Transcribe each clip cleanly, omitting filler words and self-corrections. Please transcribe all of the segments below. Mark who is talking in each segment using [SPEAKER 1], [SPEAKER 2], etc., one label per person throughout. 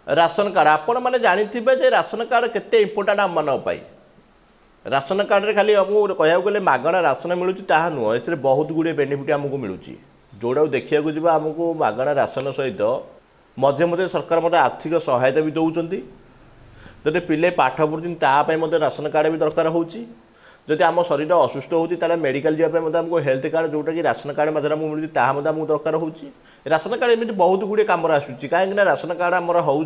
[SPEAKER 1] Ration card आपण मैंने जानी राशन कार्ड केते इम्पोर्टाट आम मान राशन कार्ड खाली आमको कह गले मागणा राशन मिलूँ ताहा नुह ए बहुत गुड़े बेनिफिट आमको मिलूँ जोड़ा देखा जा आमको मागणा राशन सहित मझे मझे सरकार मत आर्थिक सहायता भी दौरान जब पिले पाठ पढ़ुं तापाई राशन कार्ड भी दरकार होती आम शरीर असुस्थ होता मेडिकल जावाई आमको हेल्थ कार्ड जोटा कि राशन कार्ड मध्य आमको मिलूँ तामको दरकार होती राशन कार्ड एमती बहुत गुड़े कम आसूँ कहीं राशन कार्ड आमर हो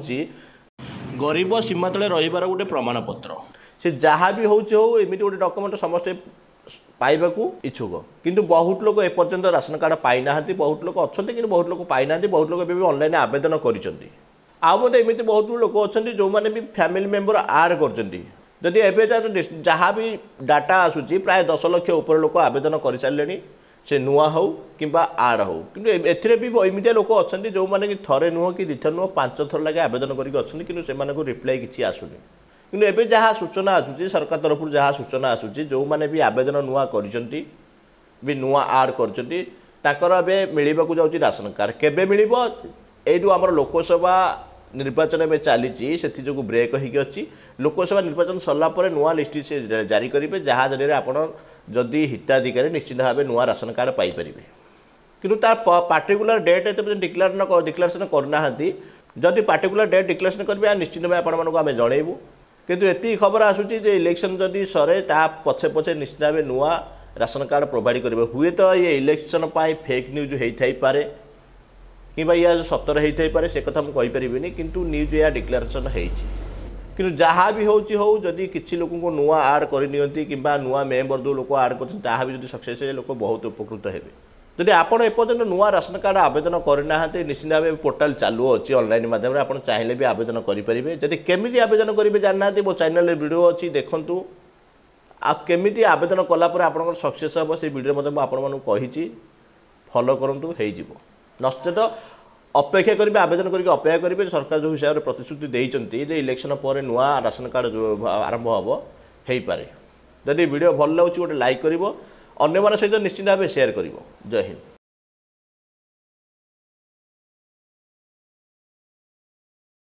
[SPEAKER 1] गरीब सीमा तले रही गोटे प्रमाणपत्र से जहाँ भी होमती गोटे डॉक्यूमेंट समस्ते पाइबाकू इच्छुक किंतु बहुत लोग एपर्यंत राशन कार्ड पाई ना बहुत लोग अच्छा कि बहुत लोग पाई ना बहुत लोग भी ऑनलाइन आवेदन करमती बहुत लोग अच्छा जो मैंने भी फैमिली मेंबर आड कर जहाँ भी डाटा आसूँ प्राय 10 लाख उपर लोग आवेदन कर सारे से नुआ हो कि आड हो कि एथिरे भी एमती लोग अच्छा जो मैंने कि थरे नुह कि दिथर नुह 5 थर लगे आवेदन कर रिप्लाई किसी आसुनी कि एबे जहाँ सूचना आसूँ सरकार तरफ जहाँ सूचना आसूँ जो मैंने भी आवेदन नुआ कर भी नुआ आड कर मिलवा जाऊँगी राशन कार्ड केबे मिलिबो एडू आमर लोकसभा निर्वाचन में चली से जो ब्रेक होगी लोकसभा निर्वाचन सरला नुआ लिस्ट से जारी करेंगे जहाँ जरिए आप जदि हिताधिकारी निश्चित भाव नुआ राशन कार्ड पाइपर कि पार्टिकुलर डेट ये डिक्लेरेसन करना जदि पार्टिकुलर डेट डिक्लेरेसन करेंगे निश्चित भाव आम जनइबू किंतु एति खबर आसूँ इलेक्शन जदि सरे ता पछे पछे निश्चित भाव नुआ राशन कार्ड प्रोवाइड करेंगे हुए तो ये इलेक्शन फेक न्यूज होता पारे कि या सतर होता पारे से कथा मुझे कहीपरि किंतु न्यूज या डिक्लेरेसन हो जहाँ भी होदी किसी लोक नुआ आड करनी कि नुआ मेम्बर जो लोग आड कर भी सक्सेस लोग बहुत उपकृत हे जदि आपड़ एपर्यंत नुआ राशन कार्ड आवेदन करना निश्चित भाव पोर्टाल चालू अच्छी ऑनलाइन माध्यम आप चाहिए भी आवेदन करेंगे जदि केमी आवेदन करेंगे जानना मो चैनल वीडियो अच्छी देखूँ आमती आवेदन कलापर आप सक्सेस हम से वीडियो मुझे फॉलो करूँ हो नचेत अपेक्षा करेंगे आवेदन करके अपेक्षा करेंगे सरकार जो हिसाब से प्रतिश्रुति देते इलेक्शन पर नुआ राशन कार्ड जो आरंभ हम हो पारे जदि वीडियो भल लगे गोटे लाइक कर अन्य सहित निश्चित भाव शेयर कर जय हिंद।